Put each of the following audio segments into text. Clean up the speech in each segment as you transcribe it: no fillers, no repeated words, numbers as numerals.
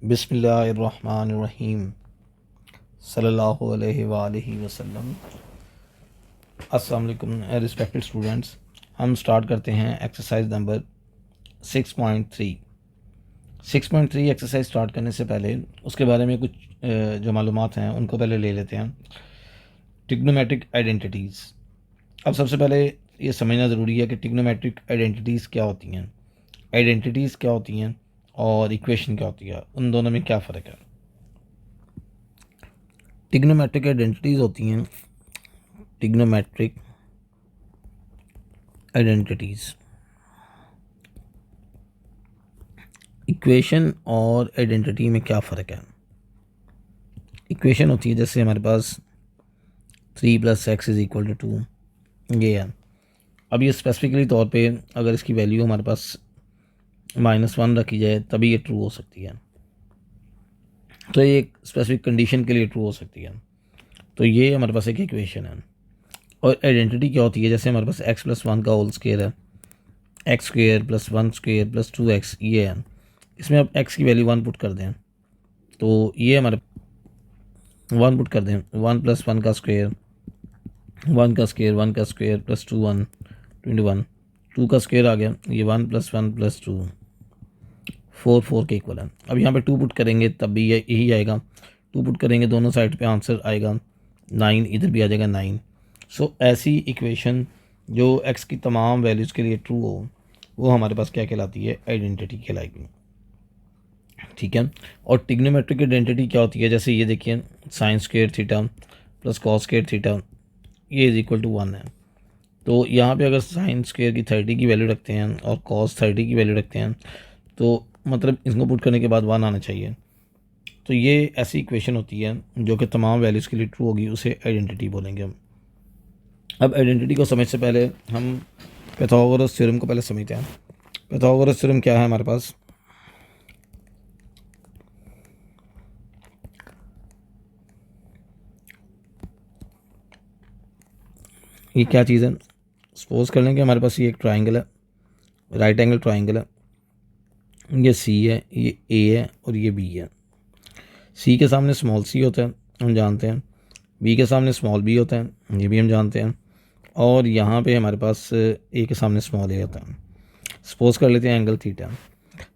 बिस्मिल्लाहिर्रहमानिर्रहीम सल्लल्लाहु अलैहि वसल्लम। अस्सलाम वालेकुम रिस्पेक्टेड स्टूडेंट्स, हम स्टार्ट करते हैं एक्सरसाइज नंबर 6.3। 6.3 एक्सरसाइज स्टार्ट करने से पहले उसके बारे में कुछ जो मालूमात हैं उनको पहले ले लेते हैं। Trigonometric identities. अब सबसे पहले ये समझना ज़रूरी है कि ट्रिग्नोमेट्रिक आइडेंटिटीज़ क्या होती हैं, आइडेंटिटीज़ क्या होती हैं और इक्वेशन क्या होती है, उन दोनों में क्या फ़र्क है। ट्रिग्नोमेट्रिक आइडेंटिटीज़ होती हैं ट्रिग्नोमेट्रिक आइडेंटिटीज़। इक्वेशन और आइडेंटिटी में क्या फ़र्क है। इक्वेशन होती है जैसे हमारे पास 3 + x = 2, ये है। अब ये स्पेसिफिकली तौर पे अगर इसकी वैल्यू हमारे पास -1 रखी जाए तभी ये ट्रू हो सकती है, तो ये एक स्पेसिफिक कंडीशन के लिए ट्रू हो सकती है। तो ये हमारे पास एक इक्वेशन है। और आइडेंटिटी क्या होती है, जैसे हमारे पास x + 1 का होल स्क्वायर है, x² + 1² + 2x ये है। इसमें अब x की वैल्यू 1 पुट कर दें तो ये हमारे 1 पुट कर दें, 1 + 1 का स्क्वायर, 1 का स्क्वायर, 1 का स्क्वायर + 2 1 21, 2 का स्क्वायर आ गया, ये 1 + 1 + 2 4 के इक्वल है। अब यहाँ पे 2 पुट करेंगे तब भी यही आएगा, 2 पुट करेंगे दोनों साइड पे आंसर आएगा 9, इधर भी आ जाएगा 9। सो ऐसी इक्वेशन जो x की तमाम वैल्यूज़ के लिए ट्रू हो वो हमारे पास क्या कहलाती है, आइडेंटिटी कहलाएगी। ठीक है। और ट्रिग्नोमेट्रिक आइडेंटिटी क्या होती है, जैसे ये देखिए sin² थीटा + cos² थीटा ये = 1 है। तो यहाँ पे अगर sin² की 30 की वैल्यू रखते हैं और cos 30 की वैल्यू रखते हैं तो मतलब इसको पुट करने के बाद 1 आना चाहिए। तो ये ऐसी इक्वेशन होती है जो कि तमाम वैल्यूज़ के लिए ट्रू होगी, उसे आइडेंटिटी बोलेंगे हम। अब आइडेंटिटी को समझ से पहले हम पाइथागोरस थ्योरम को पहले समझते हैं। पाइथागोरस थ्योरम क्या है हमारे पास, ये क्या चीज़ है। सपोज कर लें कि हमारे पास ये एक ट्राइंगल है, राइट एंगल ट्राइंगल है, ये सी है, ये ए है और ये बी है। सी के सामने स्मॉल सी होता है, हम जानते हैं। बी के सामने स्मॉल बी होता है, ये भी हम जानते हैं। और यहाँ पे हमारे पास ए के सामने स्मॉल ए होता है। सपोज कर लेते हैं एंगल थीटा।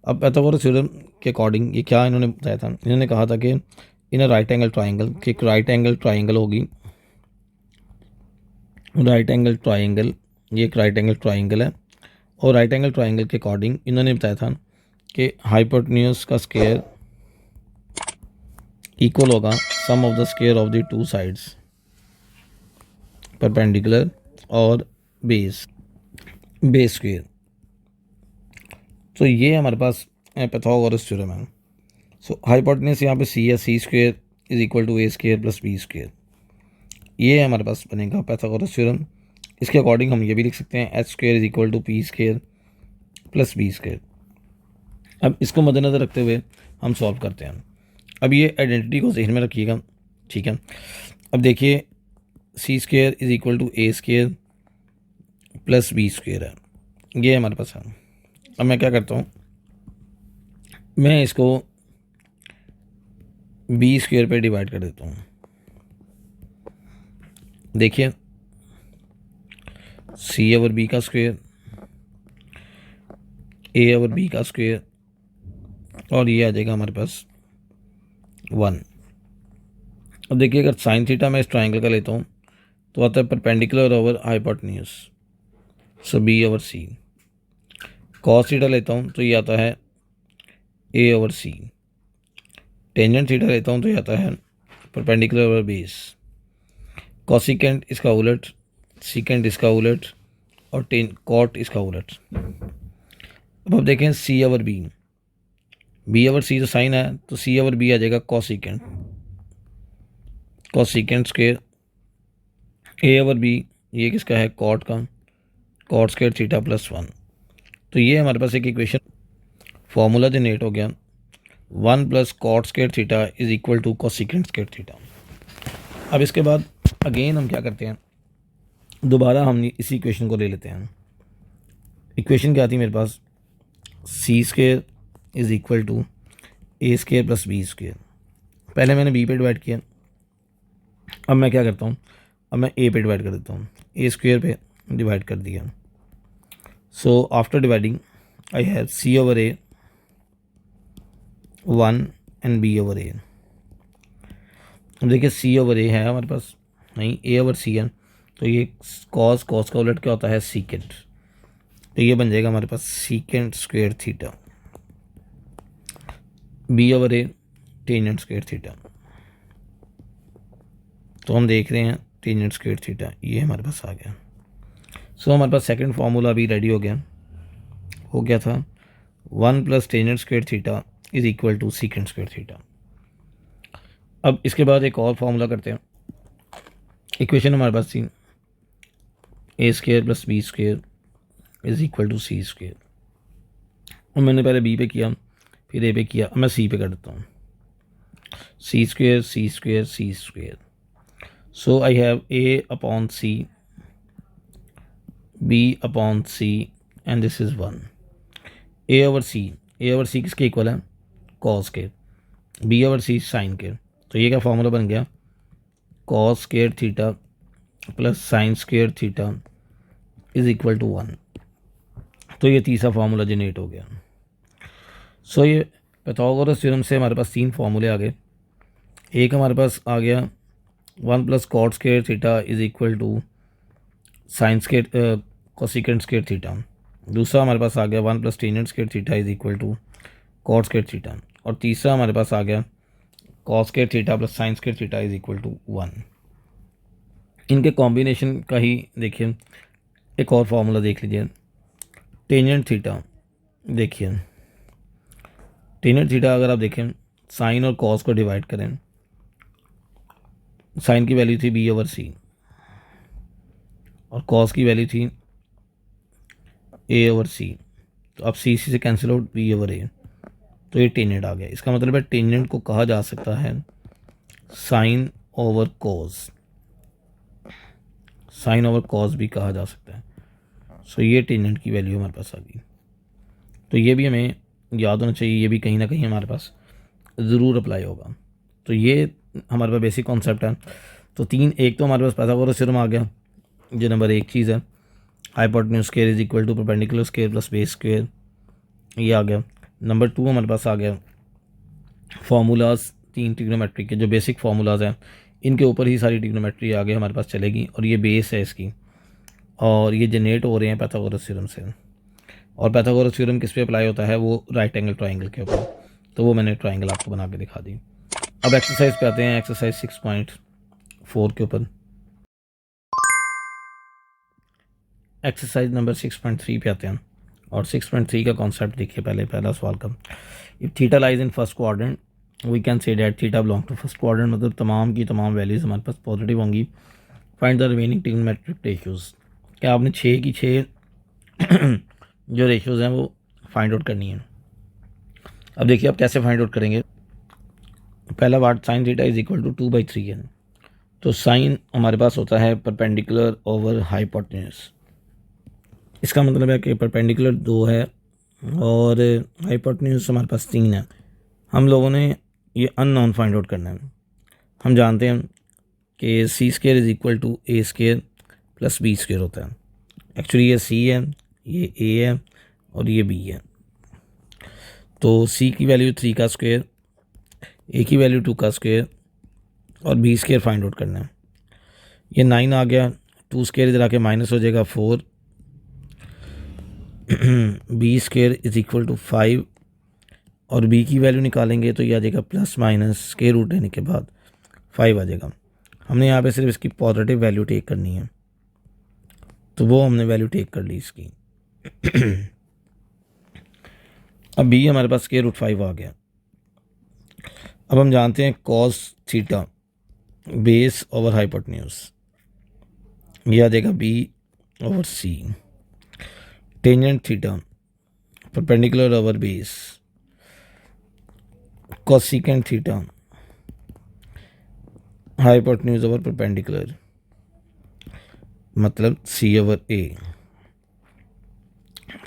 अब पाइथागोरस थ्योरम के अकॉर्डिंग ये क्या इन्होंने बताया था, इन्होंने कहा था कि इन राइट एंगल ट्राइंगल, कि एक राइट एंगल ट्राइंगल होगी, राइट एंगल ट्राइंगल, ये एक राइट एंगल ट्राइंगल है। और राइट एंगल ट्राइंगल के अकॉर्डिंग इन्होंने बताया था कि हाइपोटेन्यूज का स्क्वायर इक्वल होगा sum of the square of the 2 sides, perpendicular और बेस स्क्वायर। तो ये हमारे पास पाइथागोरस थ्योरम है। सो हाइपोटेन्यूज यहाँ पे सी है, C² = A² + B²। ये हमारे पास बनेगा पाइथागोरस थ्योरम। इसके अकॉर्डिंग हम ये भी लिख सकते हैं h² = P² + B²। अब इसको मद्देनज़र रखते हुए हम सॉल्व करते हैं। अब ये आइडेंटिटी को जहन में रखिएगा, ठीक है। अब देखिए C² = A² + B² है, ये हमारे पास है। अब मैं क्या करता हूँ, मैं इसको B² पे डिवाइड कर देता हूँ। देखिए C/B का स्क्वायर, A/B का स्क्वायर और ये आ जाएगा हमारे पास 1। अब देखिए अगर साइन थीटा मैं इस ट्राइंगल का लेता हूँ तो आता है परपेंडिकुलर ओवर हाइपोटेन्यूज, सो B/C। कॉस थीटा लेता हूँ तो ये आता है A/C। टेंजेंट थीटा लेता हूँ तो ये आता है परपेंडिकुलर ओवर बेस। कॉसिकेंट इसका उलट, सीकेंट इसका उलट और कॉट इसका उलट। अब आप देखें C/B, B/C जो साइन है तो C/B आ जाएगा कॉसिकेंट, स्क्वायर। A/B ये किसका है, कॉट का, cot² थीटा +1। तो ये हमारे पास एक इक्वेशन फार्मूला जनरेट हो गया, 1 + cot² थीटा = cosecant² थीटा। अब इसके बाद अगेन हम क्या करते हैं, दोबारा हम इसी इक्वेशन को ले लेते हैं। इक्वेशन क्या थी मेरे पास, C² = ए स्क्वायर प्लस बी स्क्वायर। पहले मैंने बी पे डिवाइड किया, अब मैं क्या करता हूँ, अब मैं ए पे डिवाइड कर देता हूँ, ए स्क्वायर पे डिवाइड कर दिया। So after dividing I have c over a 1 and b over a. अब देखिए सी ओवर ए है हमारे पास, नहीं ए ओवर सी है, तो ये कॉस का उलट क्या होता है सीकेंट, तो ये बन जाएगा हमारे पास secant square theta. B over a tangent square theta, तो हम देख रहे हैं टेंजेंट स्क्वायर थीटा ये हमारे पास आ गया। सो हमारे पास सेकंड फार्मूला भी रेडी हो गया था 1 plus tangent square theta is equal to secant square theta. अब इसके बाद एक और फार्मूला करते हैं। इक्वेशन हमारे पास थी a square plus B square is equal to c square, और मैंने पहले बी पे किया फिर ए पे किया, अब मैं सी पे कर देता हूँ, c square c square c square. So I have a upon c b upon c and this is 1। A over c किसके इक्वल है कॉस के, बी ओवर सी साइन के, तो ये क्या फॉर्मूला बन गया cos square theta plus sine square theta is equal to 1। तो ये तीसरा फार्मूला जनरेट हो गया। सो ये पाइथागोरस थ्योरम से हमारे पास तीन फार्मूले आ गए। एक हमारे पास आ गया 1 plus cot square theta is equal to sine square cosecant square theta. दूसरा हमारे पास आ गया 1 plus tangent square theta is equal to cot square theta. और तीसरा हमारे पास आ गया cos square theta plus sine square theta is equal to 1। इनके कॉम्बिनेशन का ही देखिए एक और फार्मूला देख लीजिए टेंजेंट थीटा। देखिए टेंजेंट थीटा अगर आप देखें साइन और कॉस को डिवाइड करें, साइन की वैल्यू थी बी ओवर सी और कॉस की वैल्यू थी ए ओवर सी, तो अब सी से कैंसिल आउट बी ओवर ए, तो ये टेंजेंट आ गया। इसका मतलब है टेंजेंट को कहा जा सकता है sine over cos, sine over cos भी कहा जा सकता है। सो ये टेंजेंट की वैल्यू हमारे पास आ गई, तो ये भी हमें याद होना चाहिए, ये भी कहीं ना कहीं हमारे पास ज़रूर अप्लाई होगा। तो ये हमारे पास बेसिक कॉन्सेप्ट है। तो तीन, एक तो हमारे पास पाइथागोरस थ्योरम आ गया जो नंबर एक चीज़ है, hypotenuse square is equal to perpendicular square plus base square, ये आ गया। नंबर टू हमारे पास आ गया फार्मूलाज तीन ट्रिग्नोमेट्री के जो बेसिक फार्मूलाज हैं, इनके ऊपर ही सारी ट्रिग्नोमेट्री आगे हमारे पास चलेगी और ये बेस है इसकी, और ये जनरेट हो रहे हैं पाइथागोरस थ्योरम से। और पाइथागोरस थ्योरम किस पे अप्लाई होता है, वो राइट एंगल ट्राइंगल के ऊपर, तो वो मैंने ट्राइंगल आपको बना के दिखा दी। अब एक्सरसाइज पे आते हैं, एक्सरसाइज 6.4 के ऊपर। एक्सरसाइज नंबर 6.3 पे आते हैं और 6.3 का कॉन्सेप्ट देखिए। पहला सवाल का, if theta lies in first quadrant we can say that theta belong to first quadrant, मतलब तमाम की तमाम वैल्यूज़ हमारे पास पॉजिटिव होंगी। Find the remaining trigonometric ratios, क्या आपने 6 की 6 जो रेशियोज़ हैं वो फाइंड आउट करनी है। अब देखिए आप कैसे फाइंड आउट करेंगे। पहला what sine theta is equal to 2/3 है, तो साइन हमारे पास होता है परपेंडिकुलर ओवर हाइपोटेन्यूज। इसका मतलब है कि परपेंडिकुलर 2 है और हाइपोटेन्यूज हमारे पास 3 है। हम लोगों ने ये अननोन फाइंड आउट करना है। हम जानते हैं कि c square is equal to A square plus B square होता है। एक्चुअली ये सी है, ये ए है और ये बी है। तो सी की वैल्यू 3 का स्क्वायर, ए की वैल्यू 2 का स्क्वायर और बी स्क्वायर फाइंड आउट करना है। ये 9 आ गया, 2 स्क्वायर इधर आके माइनस हो जाएगा 4, B square is equal to 5 और बी की वैल्यू निकालेंगे तो ये आ जाएगा प्लस माइनस स्क्वायर रूट लेने के बाद 5 आ जाएगा। हमने यहाँ पे सिर्फ इसकी पॉजिटिव वैल्यू टेक करनी है, तो वो हमने वैल्यू टेक कर ली इसकी। अब बी हमारे पास स्क्वायर रूट 5 आ गया। अब हम जानते हैं cos theta base over hypotenuse, ये आ जाएगा b over c. Tangent theta perpendicular over base, cosecant theta hypotenuse over perpendicular, मतलब c over a.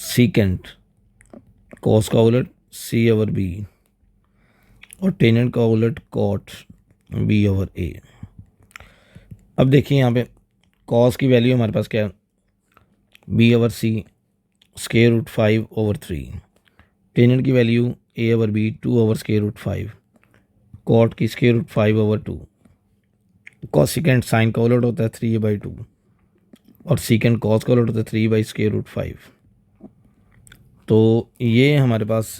Secant cos का उलट सी ओवर बी, और टेनेंट का उलट कॉट बी ओवर ए। अब देखिए यहाँ पे कॉस की वैल्यू हमारे पास क्या है, B over c square root 5/3। Tenant की वैल्यू ए ओवर बी 2/√5। कॉट की स्क्वायर रूट 5/2। कॉसिकेंट साइन का उलट होता है 3/2 और सीकेंट कॉस का उलट होता है 3/√5। तो ये हमारे पास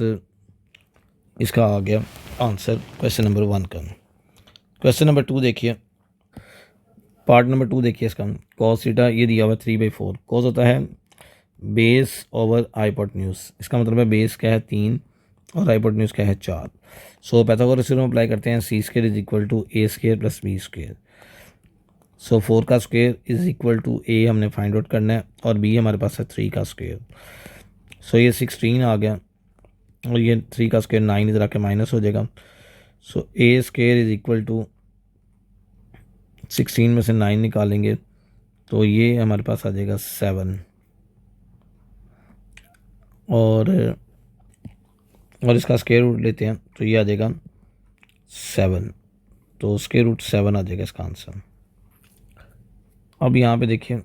इसका आ गया आंसर क्वेश्चन नंबर 1 का। क्वेश्चन नंबर 2 देखिए, पार्ट नंबर 2 देखिए इसका। कॉस थीटा ये दिया हुआ 3/4। कॉस होता है बेस ओवर हाइपोटेन्यूज, इसका मतलब है बेस क्या है 3 और हाइपोटेन्यूज क्या है 4। सो पाइथागोरस थ्योरम अप्लाई करते हैं, c square is equal to A square plus B square. So 4 का square is equal to a हमने फाइंड आउट करना है और बी हमारे पास है 3 का स्क्वायर। सो ये 16 आ गया और ये 3 का स्क्वायर 9 इधर आके माइनस हो जाएगा। सो ए स्क्वायर इज इक्वल टू 16 में से 9 निकालेंगे तो ये हमारे पास आ जाएगा 7 और इसका स्क्वायर रूट लेते हैं तो ये आ जाएगा 7। तो स्क्वायर रूट 7 आ जाएगा इसका आंसर। अब यहाँ पे देखिए,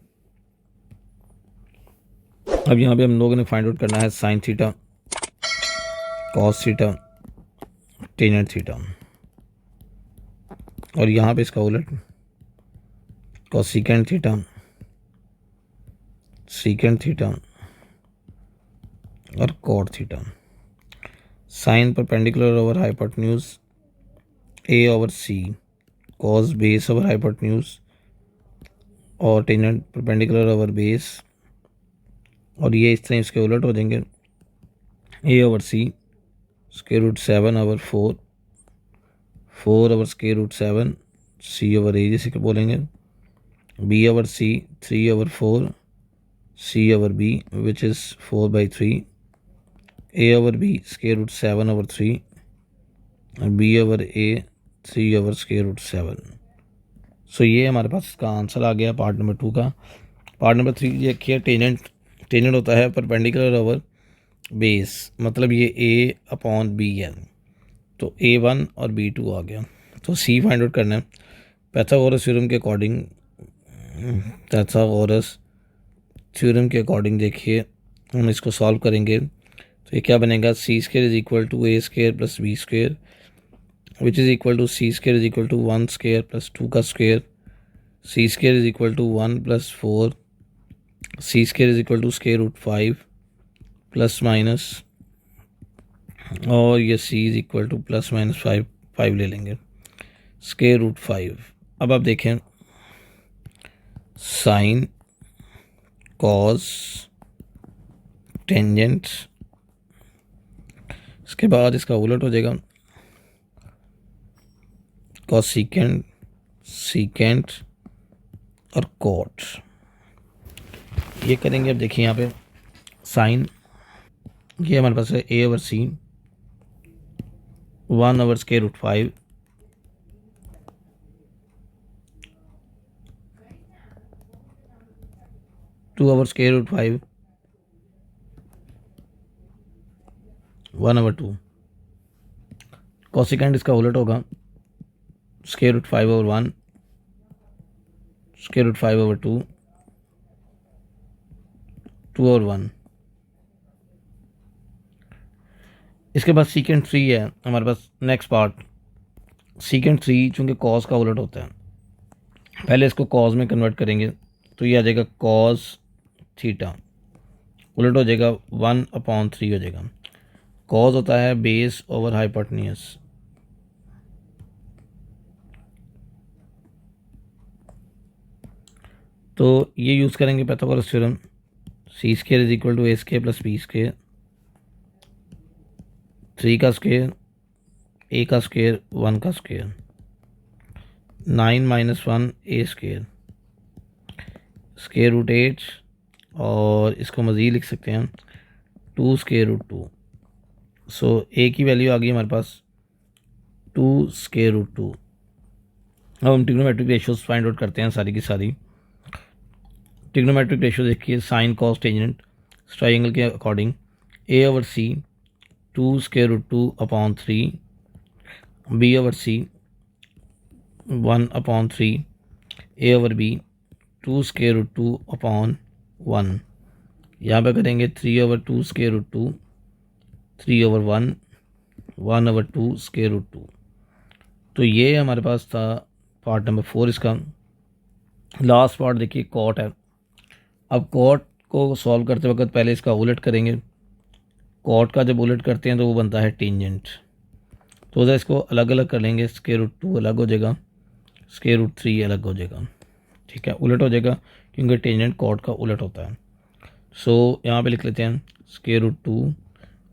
अब यहाँ पे हम लोगों ने फाइंड आउट करना है sine theta, cos theta, tangent theta और यहाँ पे इसका उलट कॉसिकेंट थीटा, सीकेंट थीटा और cot theta. Sine perpendicular over hypotenuse a over c, cos base over hypotenuse और टेनेंट परपेंडिकुलर ओवर बेस और ये इस तरह इसके उलट हो जाएंगे, a over c square root 7/4, 4 over square root 7 c over a जैसे कि बोलेंगे, b over c 3/4 c over B which is 4/3, A over B square root 7/3 B over A 3 over square root 7। So ये हमारे पास इसका answer आ गया part number 2 का। Part number 3 देखिए, टेनेंट होता है परपेंडिकुलर ओवर बेस, मतलब ये ए अपॉन बी है तो A1 और B2 आ गया। तो सी फाइंड आउट करना है पाइथागोरस थ्योरम के अकॉर्डिंग। पाइथागोरस थ्योरम के अकॉर्डिंग देखिए हम इसको सॉल्व करेंगे तो ये क्या बनेगा, c square is equal to A square plus B square which is equal to c square is equal to 1 square plus 2 का square, c square is equal to 1 + 4, c square is equal to square root 5 plus minus और ये c is equal two plus minus 5 ले लेंगे square root 5। अब आप देखें sign, cos, tangent, इसके बाद इसका उलट हो जाएगा कॉसिकेंट, सीकेंट और कॉट। ये करेंगे। अब देखिए यहाँ पे साइन, ये हमारे पास है A over C 1 over square root 5 2 over square root 5 1/2। Cosecant इसका उलट होगा स्क्वायर रूट 5/1 स्क्वायर रूट 5/2 2/1। इसके बाद सीकेंट 3 है हमारे पास नेक्स्ट पार्ट। सीकेंट 3 चूँकि कॉस का उलट होता है, पहले इसको कॉस में कन्वर्ट करेंगे तो ये आ जाएगा कॉस थीटा, उलट हो जाएगा 1/3 हो जाएगा। कॉस होता है बेस ओवर हाइपोटेन्यूज, तो ये यूज़ करेंगे Pythagoras theorem, C square is equal to A square plus B square, 3 का स्क्वायर, ए का स्क्वायर, 1 का square, 9 - 1 A square, square root 8 और इसको मज़ीद लिख सकते हैं 2 स्क्वायर रूट 2। सो ए की वैल्यू आ गई हमारे पास 2 स्क्वायर रूट 2। अब हम ट्रिग्नोमेट्रिक रेशियोज फाइंड आउट करते हैं सारी की सारी। ट्रिग्नोमेट्रिक रेशियो देखिए, साइन, कॉस, टेंजेंट ट्रायंगल के अकॉर्डिंग ए ओवर सी 2 स्क्वायर रूट 2/3 बी ओवर सी 1/3, ए ओवर बी 2√2/1, यहाँ पे करेंगे 3/2√2, 3/1, 1/2√2। तो ये हमारे पास था पार्ट नंबर 4 इसका। लास्ट पार्ट देखिए कॉट है। अब कॉट को सॉल्व करते वक्त पहले इसका उलट करेंगे। कॉट का जब उलट करते हैं तो वो बनता है टेंजेंट। तो उधर इसको अलग अलग कर लेंगे, √2 अलग हो जाएगा, √3 अलग हो जाएगा, ठीक है, उलट हो जाएगा क्योंकि टेंजेंट कॉट का उलट होता है। सो यहाँ पे लिख लेते हैं √2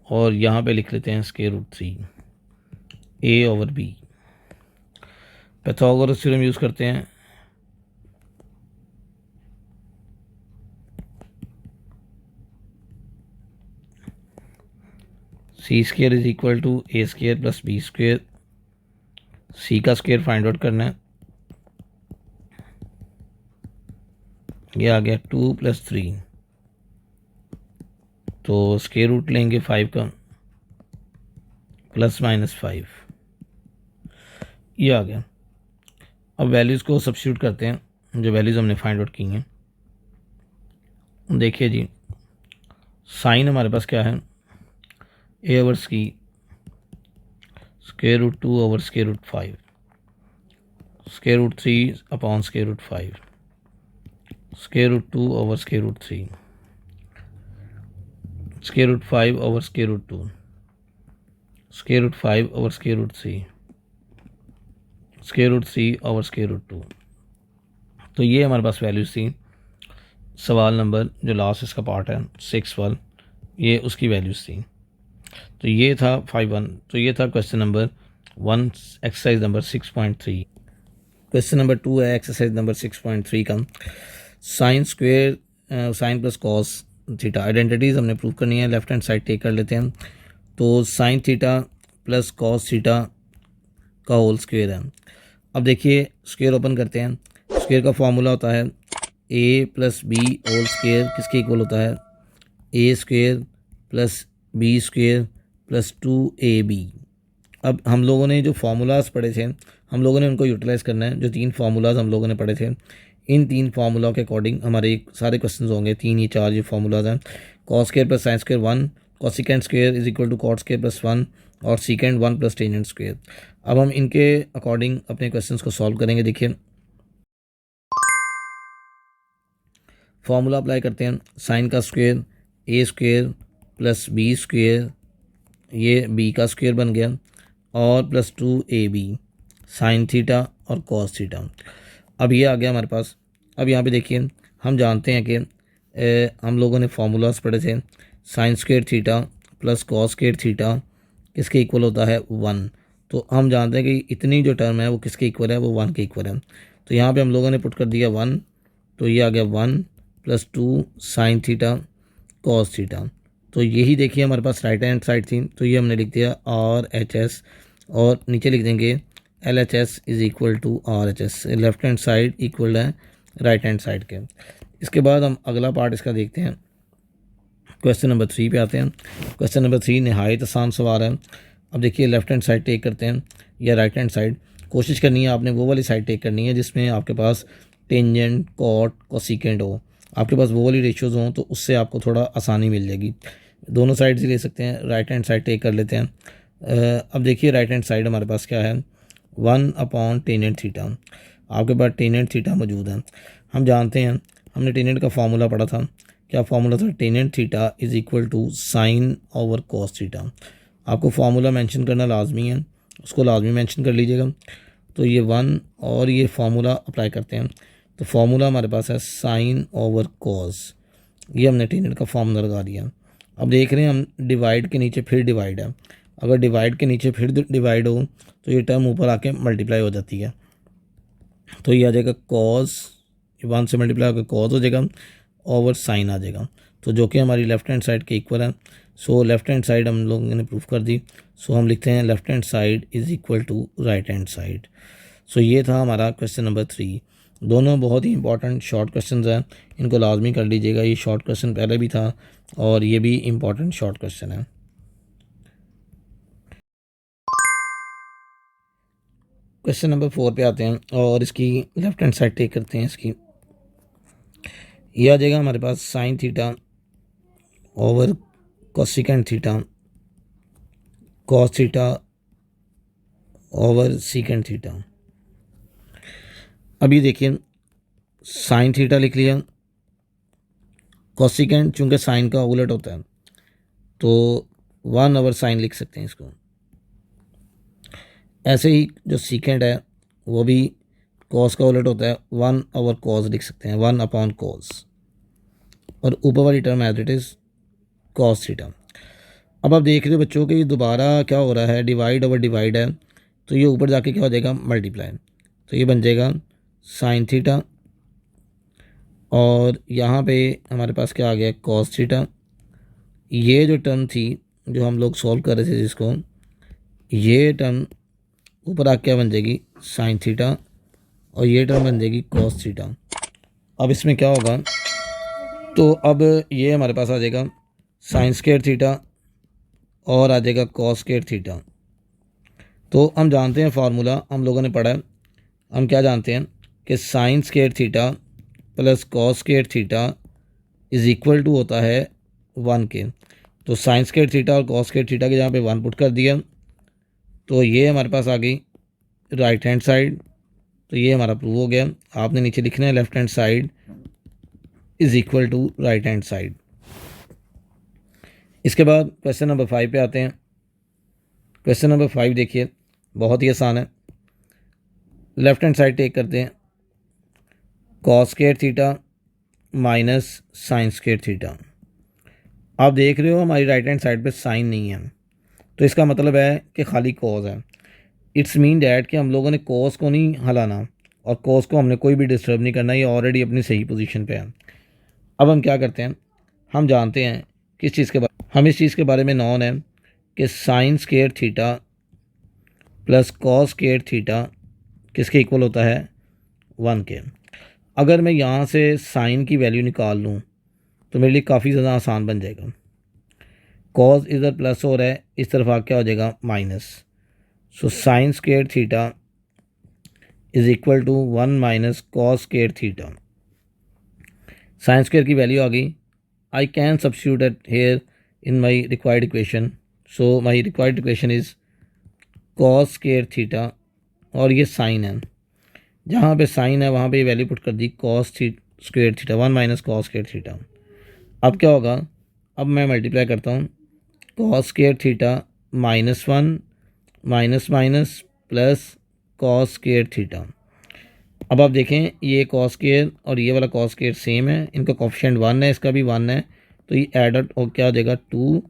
और यहाँ पे लिख लेते हैं √3, A over B. Pythagoras theorem use करते हैं। C² is equal to A² plus B²। C का स्क्वायर फाइंड आउट करना है। ये आ गया 2 + 3, तो स्क्वायर रूट लेंगे 5 का, ±5, ये आ गया। अब वैल्यूज़ को सब्स्टिट्यूट करते हैं, जो वैल्यूज़ हमने फाइंड आउट की हैं। देखिए जी, साइन हमारे पास क्या है, A over C √2 over √5, √3/√5, √2 over √3, √5 over √2, √5 over √3, √3 over √2। तो ये हमारे पास वैल्यूज थी। सवाल नंबर जो लास्ट इसका पार्ट है 6 वाल, ये उसकी वैल्यूज थी। तो ये था 5(1). तो ये था question number 1, exercise number 6.3। Question number 2 है एक्सरसाइज नंबर 6.3 का। Sine square sine plus cos theta identities हमने प्रूव करनी है। लेफ्ट हैंड साइड टेक कर लेते हैं। तो sign theta plus cos theta का होल स्क्वेयर है। अब देखिए स्क्वेयर ओपन करते हैं। स्क्वेयर का फॉर्मूला होता है a + b होल स्क्वेयर किसके इक्वल होता है, a² + b² + 2ab। अब हम लोगों ने जो फार्मूलाज पढ़े थे हम लोगों ने उनको यूटिलाइज़ करना है। जो 3 फार्मूलाज हम लोगों ने पढ़े थे, इन 3 फार्मूला के अकॉर्डिंग हमारे सारे क्वेश्चंस होंगे। 3 या 4 ये फार्मूलाज हैं। cos² + sin² 1, cosecant² is equal to cot² + 1 और secant 1 + tangent²। अब हम इनके अकॉर्डिंग अपने क्वेश्चंस को सॉल्व करेंगे। देखिए फार्मूला अप्लाई करते हैं। साइन का स्क्वेयर a² + b², ये b का स्क्वेयर बन गया, और + 2ab साइन थीटा और कॉस थीटा। अब ये आ गया हमारे पास। अब यहाँ पे देखिए हम जानते हैं कि हम लोगों ने फार्मूलाज पढ़े थे। Sine square theta plus cos square theta किसके इक्वल होता है 1। तो हम जानते हैं कि इतनी जो टर्म है वो किसके इक्वल है, वो 1 के इक्वल है। तो यहाँ पे हम लोगों ने पुट कर दिया 1, तो ये आ गया 1 + 2 साइन थीटा कॉस थीटा। तो यही देखिए हमारे पास राइट हैंड साइड थी, तो ये हमने लिख दिया RHS और नीचे लिख देंगे LHS is equal to RHS। Left hand side इक्वल है राइट हैंड साइड के। इसके बाद हम अगला पार्ट इसका देखते हैं। क्वेश्चन नंबर 3 पे आते हैं। क्वेश्चन नंबर 3 नहायत आसान सवाल है। अब देखिए लेफ्ट हैंड साइड टेक करते हैं या राइट हैंड साइड। कोशिश करनी है आपने वो वाली साइड टेक करनी है जिसमें आपके पास टेंजेंट कॉट कोसेकेंट हो। आपके पास वो वाली रेशियोज़ हों तो उससे आपको थोड़ा आसानी मिल जाएगी। दोनों साइड से ले सकते हैं। राइट हैंड साइड टेक कर लेते हैं। अब देखिए राइट हैंड साइड हमारे पास क्या है, 1 टेनेंट थीटा। आपके पास टेनेंट थीटा मौजूद है। हम जानते हैं, हमने टेनेंट का फार्मूला पढ़ा था। क्या फार्मूला था, tangent theta is equal to sine over cos theta. आपको फार्मूला मेंशन करना लाजमी है, उसको लाजमी मेंशन कर लीजिएगा। तो ये 1 और ये फार्मूला अप्लाई करते हैं। तो फार्मूला हमारे पास है साइन ओवर कॉस। ये हमने टेनेंट का फार्मूला लगा दिया। अब देख रहे हैं हम डिवाइड के नीचे फिर डिवाइड है। अगर डिवाइड के नीचे फिर डिवाइड हो तो ये टर्म ऊपर आके मल्टीप्लाई हो जाती है। तो ये आ जाएगा कॉस, 1 से मल्टीप्लाई होकर कॉस हो जाएगा, ओवर साइन आ जाएगा। तो जो कि हमारी लेफ्ट हैंड साइड के इक्वल है। सो लेफ्ट हैंड साइड हम लोगों ने प्रूफ कर दी। सो हम लिखते हैं left hand side is equal to right hand side. So ये था हमारा क्वेश्चन नंबर 3। दोनों बहुत ही इंपॉर्टेंट शॉर्ट क्वेश्चन हैं, इनको लाजमी कर लीजिएगा। ये शॉर्ट क्वेश्चन पहले भी था और ये भी इम्पॉर्टेंट शॉर्ट क्वेश्चन है। क्वेश्चन नंबर 4 पे आते हैं और इसकी लेफ्ट हैंड साइड टेक करते हैं। इसकी ये आ जाएगा हमारे पास sine theta over cosecant theta cos theta over secant theta. अभी देखिए साइन थीटा लिख लिया, कोसिकेंट चूँकि साइन का उलट होता है तो 1/sin लिख सकते हैं इसको। ऐसे ही जो सीकेंट है वो भी कॉस का उलट होता है, 1/cos लिख सकते हैं, 1/cos। और ऊपर वाली term as it is cos theta. अब आप देख रहे हो बच्चों कि ये दोबारा क्या हो रहा है, डिवाइड ओवर डिवाइड है, तो ये ऊपर जाके क्या हो जाएगा, मल्टीप्लाई। तो ये बन जाएगा साइन थीटा और यहाँ पे हमारे पास क्या आ गया, कॉस थीटा। ये जो टर्म थी जो हम लोग सॉल्व कर रहे थे जिसको, ये टर्म ऊपर आके क्या बन जाएगी, साइन थीटा, और ये टर्म बन जाएगी कॉस थीटा। अब इसमें क्या होगा, तो अब ये हमारे पास आ जाएगा साइन स्क्वायर थीटा और आ जाएगा कॉस स्क्वायर थीटा। तो हम जानते हैं फार्मूला, हम लोगों ने पढ़ा है, हम क्या जानते हैं कि sine square theta plus cos square theta is equal to होता है 1 के। तो साइन स्क्वायर थीटा और कॉस स्क्वायर थीटा के जहाँ पे 1 पुट कर दिया तो ये हमारे पास आ गई राइट हैंड साइड। तो ये हमारा प्रूव हो गया। आपने नीचे लिखना है left hand side is equal to right hand side. इसके बाद क्वेश्चन नंबर 5 पे आते हैं। क्वेश्चन नंबर 5 देखिए, बहुत ही आसान है। लेफ्ट हैंड साइड टेक करते हैं, cos square theta minus sine square theta. आप देख रहे हो हमारी राइट हैंड साइड पे साइन नहीं है, तो इसका मतलब है कि खाली कॉस है। इट्स मीन डैट कि हम लोगों ने कॉस को नहीं हलाना और कॉस को हमने कोई भी डिस्टर्ब नहीं करना, ये ऑलरेडी अपनी सही पोजीशन पे है। अब हम क्या करते हैं, हम जानते हैं किस चीज़ के बारे, हम इस चीज़ के बारे में नॉन है कि sine square theta plus cos square theta किसके इक्वल होता है, 1 के। अगर मैं यहाँ से साइन की वैल्यू निकाल लूँ तो मेरे लिए काफ़ी ज़्यादा आसान बन जाएगा। कॉस इधर प्लस हो रहा है, इस तरफ आ क्या हो जाएगा, minus. So sine square theta is equal to 1 minus cos square theta. Sine square की वैल्यू आ गई। I can substitute it here in my required equation. So my required equation is cos square theta और ये sign है, जहाँ पे sign है वहाँ पे वैल्यू पुट कर दी cos square theta, 1 minus cos square theta. अब क्या होगा, अब मैं मल्टीप्लाई करता हूँ, cos square theta -1 minus minus plus cos square theta. अब आप देखें ये कॉस स्क्वायर और ये वाला कॉस स्क्वायर सेम है, इनका कोफिशिएंट 1 है, इसका भी 1 है, तो ये एड हो क्या हो जाएगा 2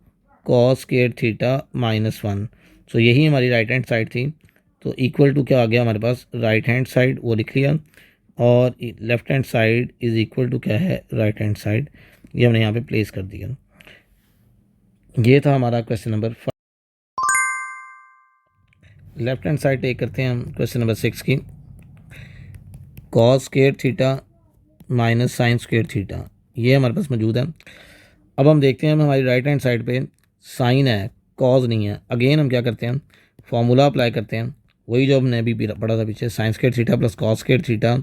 कॉस स्क्वायर थीटा -1। सो यही हमारी राइट हैंड साइड थी। तो इक्वल टू क्या आ गया हमारे पास, राइट हैंड साइड वो लिख लिया, और left hand side is equal to क्या है, राइट हैंड साइड। ये हमने यहाँ पे प्लेस कर दिया। ये था हमारा question number 5। Left hand side take करते हैं हम क्वेश्चन नंबर 6 की, cos square theta minus sine square theta, ये हमारे पास मौजूद है। अब हम देखते हैं, हम हमारी राइट हैंड साइड पे साइन है, कॉज नहीं है। अगेन हम क्या करते हैं, फॉर्मूला अप्लाई करते हैं, वही जो हमने अभी पढ़ा था पीछे, sine square theta plus cos square theta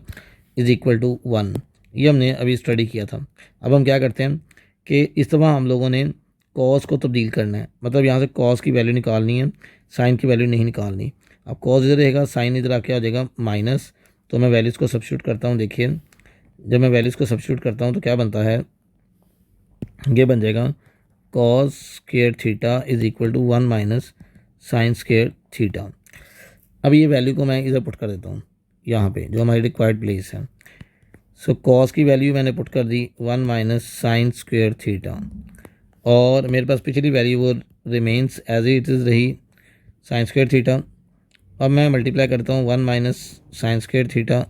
is equal to 1। ये हमने अभी स्टडी किया था। अब हम क्या करते हैं कि इस दफ़ा हम लोगों ने कॉस को तब्दील करना है, मतलब यहाँ से कॉस की वैल्यू निकालनी है, साइन की वैल्यू नहीं निकालनी। अब कॉस इधर रहेगा, साइन इधर आके आ जाएगा माइनस। तो मैं वैल्यूज़ को सब्स्टिट्यूट करता हूँ। देखिए जब मैं वैल्यूज़ को सब्स्टिट्यूट करता हूँ तो क्या बनता है, ये बन जाएगा cos square theta is equal to 1 minus sine square theta. अब ये वैल्यू को मैं इधर पुट कर देता हूँ, यहाँ पे जो हमारी रिक्वायर्ड प्लेस है। सो कॉस की वैल्यू मैंने पुट कर दी 1 माइनस साइन स्क्वायर थीटा, और मेरे पास पिछली वैल्यू वो रिमेंस एज इट इज़ रही, साइन स्क्वायर थीटा। अब मैं मल्टीप्लाई करता हूँ 1 minus sine square theta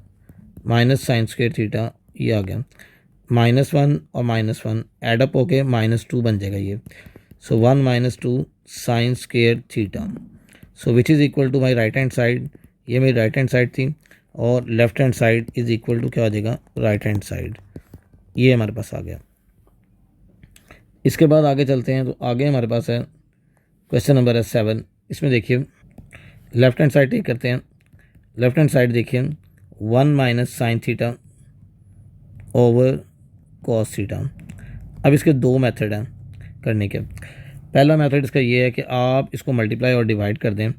minus sine square theta, ये आ गया -1 और -1 एडअप होके -2 बन जाएगा ये। So 1 minus 2 sine square theta, so which is equal to my right hand side. ये मेरी राइट हैंड साइड थी, और left hand side is equal to क्या हो जाएगा, राइट हैंड साइड। ये हमारे पास आ गया। इसके बाद आगे चलते हैं, तो आगे हमारे पास है क्वेश्चन नंबर है 7। इसमें देखिए लेफ्ट हैंड साइड टेक करते हैं, लेफ्ट हैंड साइड देखिए 1 minus sign theta over cos theta. अब इसके दो मेथड हैं करने के। पहला मेथड इसका ये है कि आप इसको मल्टीप्लाई और डिवाइड कर दें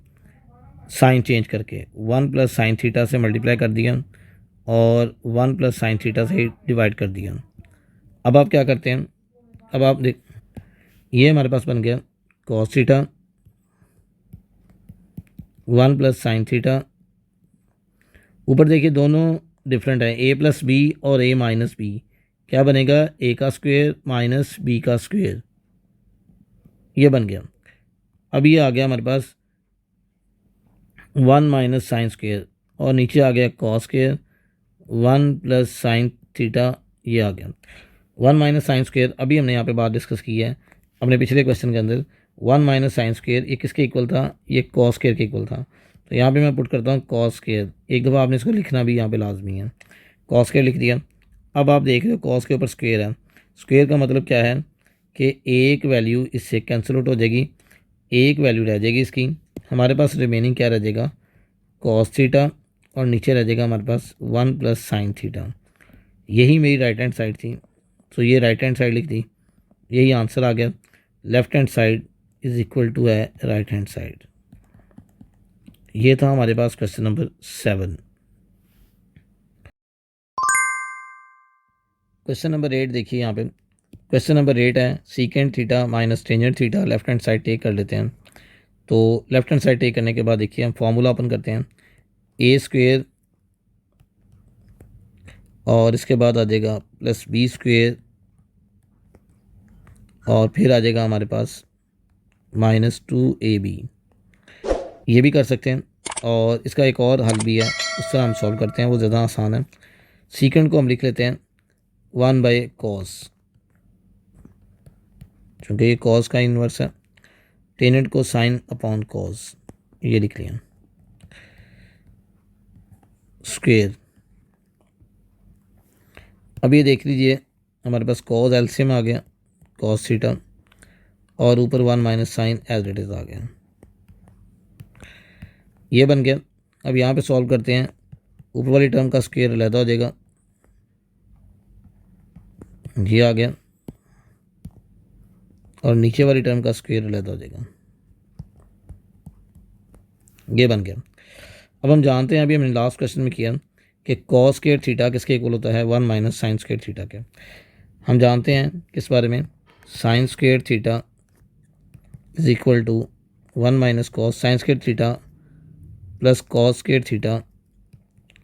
साइन चेंज करके। 1 प्लस साइन थीटा से मल्टीप्लाई कर दिया और 1 प्लस साइन थीटा से डिवाइड कर दिया। अब आप क्या करते हैं, अब आप देख, ये हमारे पास बन गया cos theta 1 plus sine theta. ऊपर देखिए दोनों डिफरेंट है, ए प्लस बी और ए माइनस बी। क्या बनेगा, ए का स्क्वायर माइनस बी का स्क्वायर, ये बन गया। अब ये आ गया हमारे पास 1 माइनस साइन स्क्वायर और नीचे आ गया cos square 1 plus sine theta, ये आ गया 1 माइनस साइन स्क्वायर। अभी हमने यहाँ पे बात डिस्कस की है अपने पिछले क्वेश्चन के अंदर। 1 माइनस साइन स्क्वायर ये किसके इक्वल था, ये कॉस स्क्वायर के इक्वल था। तो यहाँ पे मैं पुट करता हूँ कॉस स्क्वायर। एक दफ़ा आपने इसको लिखना भी यहाँ पे लाजमी है, कॉस स्क्वायर लिख दिया। अब आप देख रहे हो कॉस के ऊपर स्क्वायर है। स्क्वायर का मतलब क्या है कि एक वैल्यू इससे कैंसिल आउट हो जाएगी, एक वैल्यू रह जाएगी इसकी। हमारे पास रिमेनिंग क्या रह जाएगा, कॉस थीटा, और नीचे रह जाएगा हमारे पास 1 प्लस साइन थीटा। यही मेरी राइट हैंड साइड थी, तो ये राइट हैंड साइड लिख दी, यही आंसर आ गया। Left hand side is equal to है राइट हैंड साइड। ये था हमारे पास क्वेश्चन नंबर 7। क्वेश्चन नंबर 8 देखिए यहाँ पे। क्वेश्चन नंबर 8 है secant theta minus tangent theta. Left hand side take कर लेते हैं। तो लेफ्ट हैंड साइड टेक करने के बाद देखिए हम फॉर्मूला ओपन करते हैं, ए स्क्वेयर और इसके बाद आ जाएगा प्लस बी स्क्वेयर और फिर आ जाएगा हमारे पास -2ab। ये भी कर सकते हैं और इसका एक और हल भी है, उस तरह हम सॉल्व करते हैं, वो ज़्यादा आसान है। सीकेंट को हम लिख लेते हैं 1/cos, चूँकि ये कॉस का इन्वर्स है। टेनेंट को साइन अपॉन कॉस, ये लिख लिया स्क्वेयर। अब ये देख लीजिए हमारे पास कॉस एलसीएम आ गया कॉस थीटा और ऊपर 1 minus sine as it is आ गया, ये बन गया। अब यहाँ पे सॉल्व करते हैं, ऊपर वाली टर्म का स्क्वायर अलहदा हो जाएगा, ये आ गया, और नीचे वाली टर्म का स्क्वायर अलहदा हो जाएगा, ये बन गया। अब हम जानते हैं, अभी हमने लास्ट क्वेश्चन में किया कि कॉस स्क्वायर थीटा किसके इक्वल होता है, 1 माइनस साइन स्क्वायर थीटा के। हम जानते हैं किस बारे में, sine square theta is equal to 1 minus cos sine square theta plus cos square theta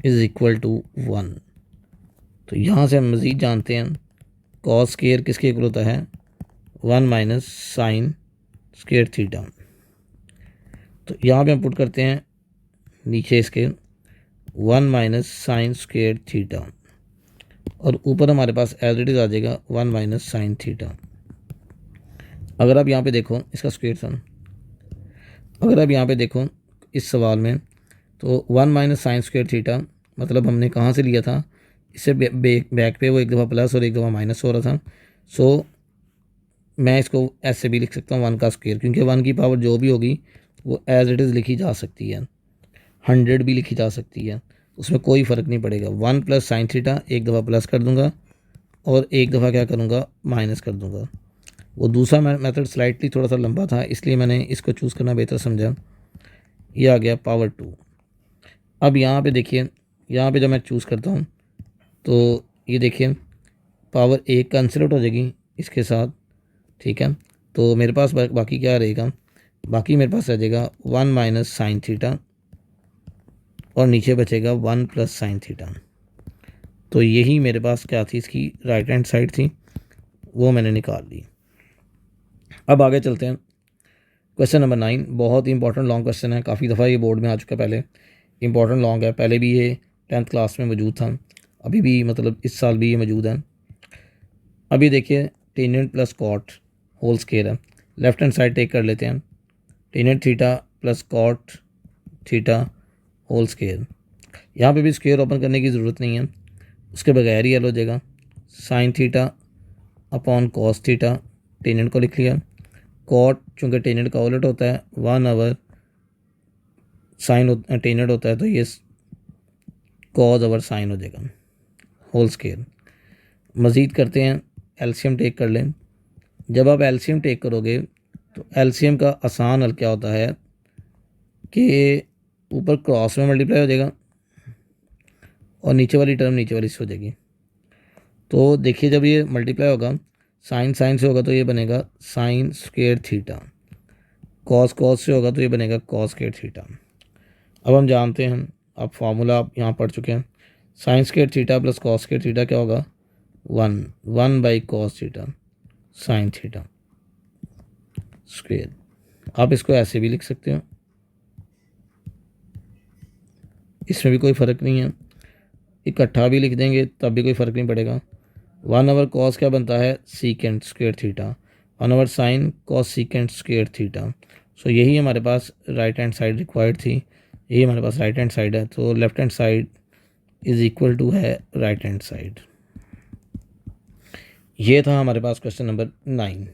is equal to 1। तो यहाँ से हम मज़ीद जानते हैं कॉस स्क्वायर किसके इक्वल होता है, 1 माइनस साइन स्क्वायर थीटा। तो यहाँ पे हम पुट करते हैं नीचे इसके 1 माइनस साइन स्क्वायर थीटा और ऊपर हमारे पास एज इट इज़ आ जाएगा 1 माइनस साइन थीटा। अगर आप यहाँ पे देखो इसका स्क्वायर सन, अगर आप यहाँ पे देखो इस सवाल में, तो 1 माइनस साइन स्क्वायर थीटा मतलब हमने कहाँ से लिया था, इससे बैक पे वो एक दफ़ा प्लस और एक दफ़ा माइनस हो रहा था। सो मैं इसको ऐसे भी लिख सकता हूँ 1 का स्क्वायर, क्योंकि 1 की पावर जो भी होगी वो एज इट इज़ लिखी जा सकती है, 100 भी लिखी जा सकती है, उसमें कोई फ़र्क नहीं पड़ेगा। 1 प्लस साइन थीटा एक दफ़ा प्लस कर दूंगा और एक दफ़ा क्या करूँगा, माइनस कर दूंगा। वो दूसरा मेथड स्लाइटली थोड़ा सा लंबा था, इसलिए मैंने इसको चूज़ करना बेहतर समझा। ये आ गया पावर 2। अब यहाँ पे देखिए, यहाँ पे जब मैं चूज़ करता हूँ तो ये देखिए पावर 1 कैंसिल आउट हो जाएगी इसके साथ, ठीक है। तो मेरे पास बाकी क्या रहेगा, बाकी मेरे पास रह जाएगा 1 माइनस साइन थीटा और नीचे बचेगा 1 प्लस साइन थीटा। तो यही मेरे पास क्या थी, इसकी राइट हैंड साइड थी, वो मैंने निकाल ली। अब आगे चलते हैं, क्वेश्चन नंबर 9 बहुत ही इंपॉर्टेंट लॉन्ग क्वेश्चन है, काफ़ी दफ़ा ये बोर्ड में आ चुका है पहले, इंपॉर्टेंट लॉन्ग है, पहले भी ये 10th क्लास में मौजूद था, अभी भी मतलब इस साल भी ये मौजूद है। अभी देखिए tangent plus cot whole square है, लेफ्ट हैंड साइड टेक कर लेते हैं, tangent theta plus cot theta whole square. यहाँ पे भी स्क्वायर ओपन करने की ज़रूरत नहीं है, उसके बगैर ही हल हो जाएगा। Sine theta upon cos theta, tangent को लिख लिया, कॉट चूँकि टेनेंट का उलट होता है 1 आवर साइन टेनेंट होता है, तो ये कॉज ओवर साइन हो जाएगा होल स्केयर। मज़ीद करते हैं, एलसीएम टेक कर लें। जब आप एलसीएम टेक करोगे तो एलसीएम का आसान हल क्या होता है कि ऊपर क्रॉस में मल्टीप्लाई हो जाएगा और नीचे वाली टर्म नीचे वाली से हो जाएगी। तो देखिए जब ये मल्टीप्लाई होगा साइन साइन से होगा तो ये बनेगा sign square theta, cos cos से होगा तो ये बनेगा कॉस स्क्वायर थीटा। अब हम जानते हैं, अब फार्मूला आप यहाँ पढ़ चुके हैं, sign square theta plus cos square theta क्या होगा 1 by cos theta sine theta square. आप इसको ऐसे भी लिख सकते हो, इसमें भी कोई फ़र्क नहीं है, इकट्ठा भी लिख देंगे तब भी कोई फ़र्क नहीं पड़ेगा। 1 ओवर कॉस क्या बनता है secant square theta, 1 over sine cos secant square theta. So यही हमारे पास राइट हैंड साइड रिक्वायर्ड थी, यही हमारे पास राइट हैंड साइड है। तो left hand side is equal to है राइट हैंड साइड। ये था हमारे पास क्वेश्चन नंबर 9।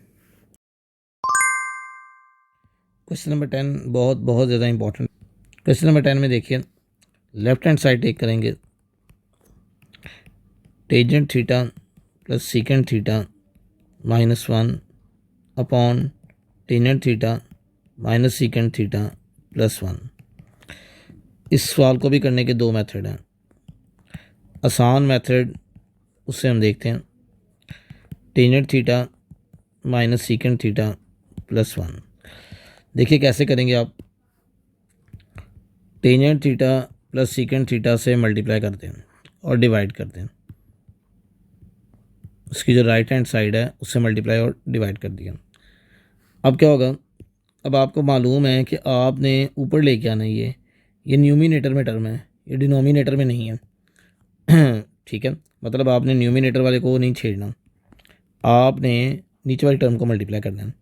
क्वेश्चन नंबर 10 बहुत बहुत ज़्यादा इंपॉर्टेंट। क्वेश्चन नंबर 10 में देखिए, लेफ्ट हैंड साइड टेक करेंगे, tangent theta plus secant theta -1 upon tangent theta minus secant theta +1। इस सवाल को भी करने के दो मेथड हैं। आसान मेथड उससे हम देखते हैं, tangent theta minus secant theta +1। देखिए कैसे करेंगे आप, tangent theta plus secant theta से मल्टीप्लाई करते हैं और डिवाइड करते हैं, उसकी जो राइट हैंड साइड है उससे मल्टीप्लाई और डिवाइड कर दिया। अब क्या होगा, अब आपको मालूम है कि आपने ऊपर लेके आना है, ये न्यूमिनेटर में टर्म है, ये डिनोमिनेटर में नहीं है ठीक है, मतलब आपने न्यूमिनेटर वाले को नहीं छेड़ना, आपने नीचे वाली टर्म को मल्टीप्लाई करना है।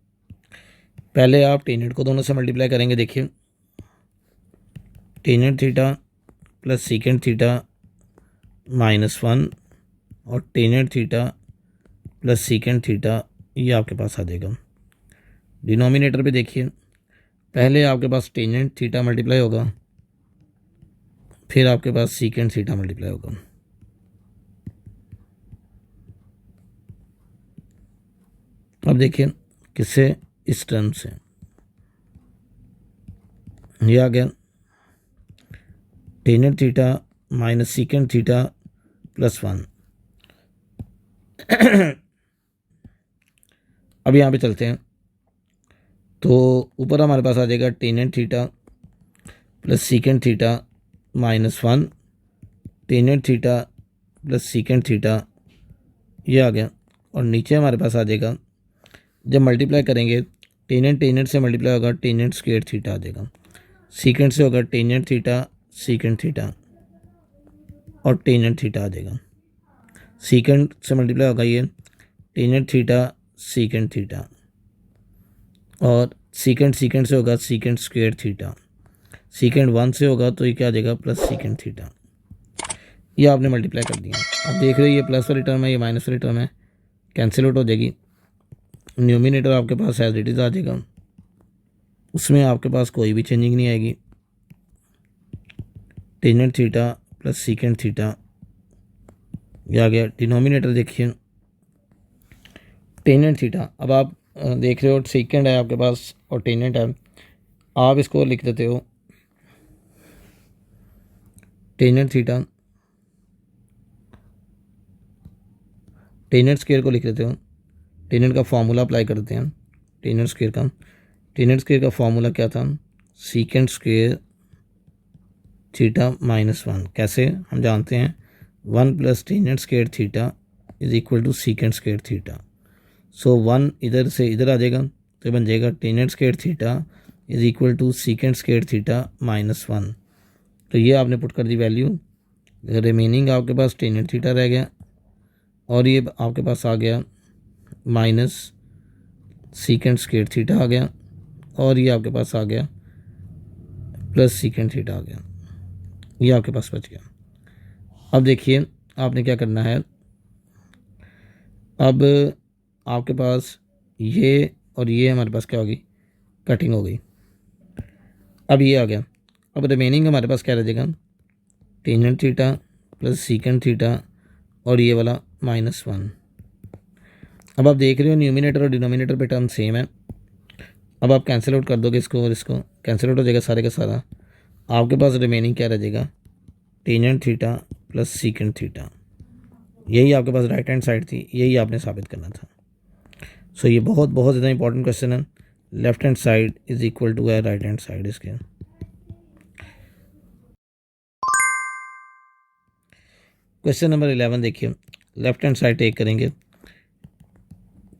पहले आप टेंजेंट को दोनों से मल्टीप्लाई करेंगे। देखिए tangent theta plus secant theta -1 और tangent theta plus secant theta, ये आपके पास आ जाएगा। डिनोमिनेटर पे देखिए, पहले आपके पास टेंजेंट थीटा मल्टीप्लाई होगा, फिर आपके पास सीकेंट थीटा मल्टीप्लाई होगा। अब देखिए किससे, इस टर्म से, ये आ गया tangent theta minus secant theta +1। अब यहाँ पे चलते हैं, तो ऊपर हमारे पास आ जाएगा tangent theta plus secant theta -1 tangent theta plus secant theta, ये आ गया। और नीचे हमारे पास आ जाएगा, जब मल्टीप्लाई करेंगे टेंजेंट टेंजेंट से मल्टीप्लाई होगा टेंजेंट स्क्वायर थीटा आ जाएगा, सीकेंट से होगा टेंजेंट थीटा सीकेंट थीटा और टेंजेंट थीटा आ जाएगा। सीकेंट से मल्टीप्लाई होगा ये टेंजेंट थीटा सीकेंट थीटा और सीकेंट सीकेंट से होगा सीकेंट स्क्वायर थीटा, सीकेंट 1 से होगा तो ये क्या आ जाएगा प्लस सीकेंट थीटा। ये आपने मल्टीप्लाई कर दिया। अब देख रहे हो ये प्लस वाली टर्म है, ये माइनस वाली टर्म है, कैंसिल आउट हो जाएगी। न्यूमिनेटर आपके पास एज इट इज़ आ जाएगा, उसमें आपके पास कोई भी चेंजिंग नहीं आएगी। Tangent theta plus secant theta, ये आ गया। डिनोमिनेटर देखिए टेंजेंट थीटा, अब आप देख रहे हो सीकेंट है आपके पास और टेंजेंट है, आप इसको लिख देते हो टेंजेंट थीटा, टेंजेंट स्क्वायर को लिख देते हो, टेंजेंट का फॉर्मूला अप्लाई करते हैं, टेंजेंट स्क्वायर का फॉर्मूला क्या था, सीकेंट स्क्वायर थीटा -1। कैसे हम जानते हैं, 1 plus tangent square theta is equal to secant square theta. So 1 इधर से इधर आ जाएगा तो बन जाएगा tangent square theta is equal to secant square theta -1। तो ये आपने पुट कर दी वैल्यू, रिमेनिंग आपके पास टेंजेंट थीटा रह गया और ये आपके पास आ गया माइनस सीकेंट स्क्वायर थीटा आ गया और ये आपके पास आ गया प्लस सीकेंट थीटा आ गया, ये आपके पास बच गया। अब देखिए आपने क्या करना है, अब आपके पास ये और ये हमारे पास क्या होगी, कटिंग हो गई। अब ये आ गया, अब रिमेनिंग हमारे पास क्या रह जाएगा, tangent theta plus secant theta और ये वाला -1। अब आप देख रहे हो न्यूमिनेटर और डिनोमिनेटर पे टर्म सेम है। अब आप कैंसिल आउट कर दोगे इसको और इसको, कैंसिल आउट हो जाएगा सारे का सारा। आपके पास रिमेनिंग क्या रह जाएगा, tangent theta plus secant theta. यही आपके पास राइट हैंड साइड थी, यही आपने साबित करना था। सो ये बहुत बहुत ज़्यादा इंपॉर्टेंट क्वेश्चन है। Left hand side is equal to है राइट हैंड साइड इसके। क्वेश्चन नंबर 11 देखिए, लेफ्ट हैंड साइड टेक करेंगे।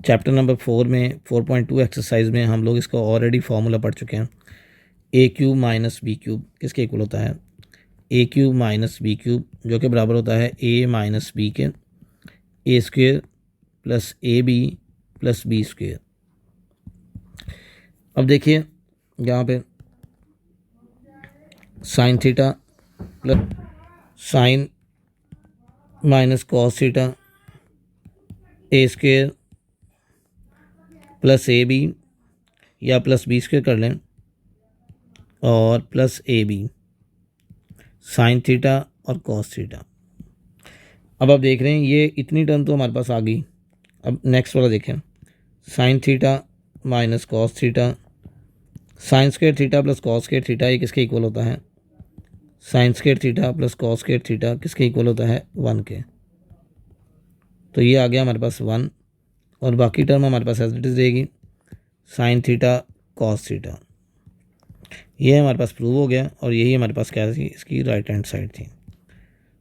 चैप्टर नंबर 4 में 4.2 एक्सरसाइज में हम लोग इसका ऑलरेडी फार्मूला पढ़ चुके हैं। A cube minus B cube किसके इक्वल होता है, a cube minus B cube, जो कि बराबर होता है ए माइनस बी के, a square plus A B plus b square. अब देखिए यहाँ पे sine theta plus sine minus cos theta, a square plus A b या प्लस बी स्क्वेयर कर लें, और प्लस ए बी साइन थीटा और कॉस थीटा। अब आप देख रहे हैं ये इतनी टर्म तो हमारे पास आ गई। अब नेक्स्ट वाला देखें, sine theta minus cos theta, sine square theta plus cos square theta, ये किसके इक्वल होता है, sign square theta plus cos square theta किसके इक्वल होता है, 1 के। तो ये आ गया हमारे पास 1, और बाकी टर्म हमारे पास एज इट इज़ रहेगी, साइन थीटा कॉस थीटा। ये हमारे पास प्रूव हो गया, और यही हमारे पास क्या थी, इसकी राइट हैंड साइड थी।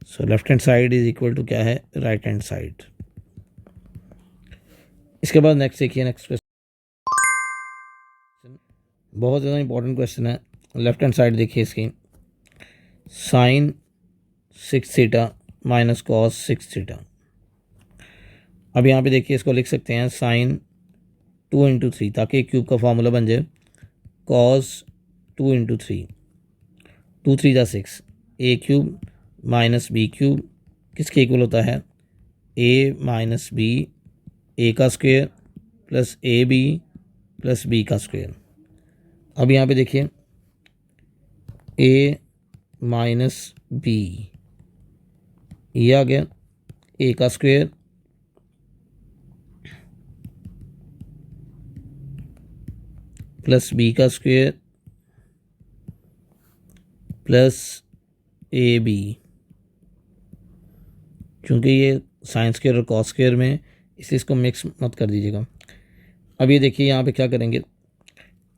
So left hand side is equal to क्या है, राइट हैंड साइड। इसके बाद नेक्स्ट देखिए, नेक्स्ट क्वेश्चन बहुत ज़्यादा इंपॉर्टेंट क्वेश्चन है। लेफ्ट हैंड साइड देखिए इसकी, sine 6 theta minus cos 6 theta. अब यहाँ पे देखिए इसको लिख सकते हैं साइन 2 इंटू 3, ताकि क्यूब का फार्मूला बन जाए कॉस 2 इंटू 3, 2 3 जा 6, A cube minus B cube किसके इक्वल होता है, ए माइनस बी, ए का square plus A B plus B का स्क्वेयर। अब यहाँ पे देखिए ए माइनस बी, ये आ गया ए का स्क्वेयर प्लस बी का स्क्वेयर प्लस ए बी। चूँकि ये साइन स्क्वायर और कॉस स्क्वायर में, इसलिए इसको मिक्स मत कर दीजिएगा। अब ये देखिए यहाँ पे क्या करेंगे,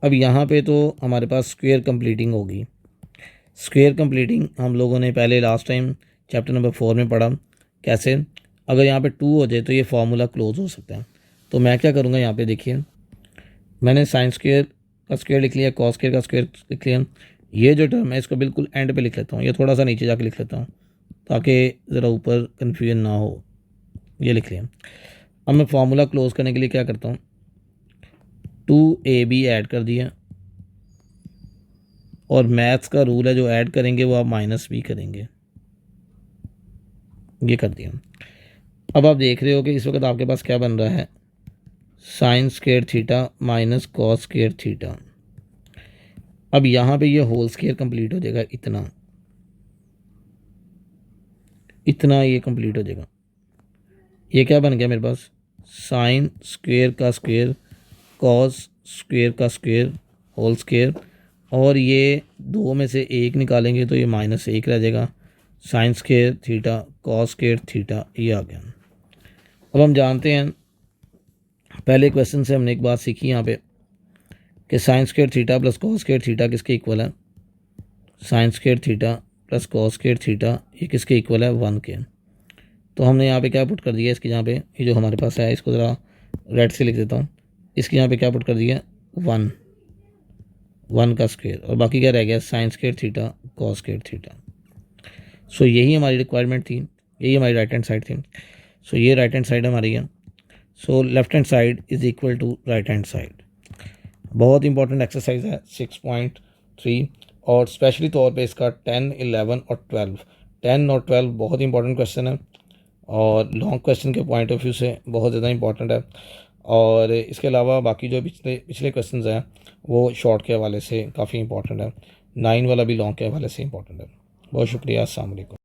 अब यहाँ पे तो हमारे पास स्क्वायर कंप्लीटिंग होगी। स्क्वायर कंप्लीटिंग हम लोगों ने पहले लास्ट टाइम चैप्टर नंबर 4 में पढ़ा। कैसे, अगर यहाँ पे 2 हो जाए तो ये फार्मूला क्लोज हो सकता है। तो मैं क्या करूँगा, यहाँ पे देखिए मैंने साइन स्क्वायर का स्क्वायर लिख लिया, कॉस स्क्वायर का स्क्वायर लिख लिया। ये जो टर्म है इसको बिल्कुल एंड पे लिख लेता हूँ, ये थोड़ा सा नीचे जाके लिख लेता हूँ ताकि ज़रा ऊपर कन्फ्यूजन ना हो। ये लिख लिया। अब मैं फार्मूला क्लोज करने के लिए क्या करता हूँ, 2ab ऐड कर दिया, और मैथ्स का रूल है जो ऐड करेंगे वो आप माइनस भी करेंगे, ये कर दिया। अब आप देख रहे हो कि इस वक्त आपके पास क्या बन रहा है, sign square theta minus cos square theta. अब यहाँ पे ये होल स्क्वायर कंप्लीट हो जाएगा, इतना ये कंप्लीट हो जाएगा। ये क्या बन गया मेरे पास, साइन स्क्वायर का स्क्वायर कॉस स्क्वायर का स्क्वायर होल स्क्वायर, और ये 2 में से 1 निकालेंगे तो ये -1 रह जाएगा, sign square theta cos square theta, ये आ गया। अब हम जानते हैं पहले क्वेश्चन से हमने एक बात सीखी यहाँ पे कि sine square theta plus cos square theta किसके इक्वल है, sign square theta plus cos square theta ये किसके इक्वल है, 1 के। तो हमने यहाँ पे क्या पुट कर दिया, इसके यहाँ पे ये जो हमारे पास है इसको ज़रा रेड से लिख देता हूँ, इसके यहाँ पे क्या पुट कर दिया, 1 का स्क्वायर, और बाकी क्या रह गया, sine square theta cos square theta. So यही हमारी रिक्वायरमेंट थी, यही हमारी राइट हैंड साइड थी। सो ये राइट हैंड साइड हमारी है। So left hand side is equal to right hand side. बहुत इंपॉर्टेंट एक्सरसाइज है 6.3, और स्पेशली तौर पे इसका 10, 11 और 12, 10 और 12 बहुत इंपॉर्टेंट क्वेश्चन है, और लॉन्ग क्वेश्चन के पॉइंट ऑफ व्यू से बहुत ज़्यादा इंपॉर्टेंट है। और इसके अलावा बाकी जो पिछले क्वेश्चंस हैं वो शॉर्ट के हवाले से काफ़ी इंपॉर्टेंट है, 9 वाला भी लॉन्ग के हवाले से इंपॉर्टेंट है। बहुत शुक्रिया, अस्सलाम वालेकुम।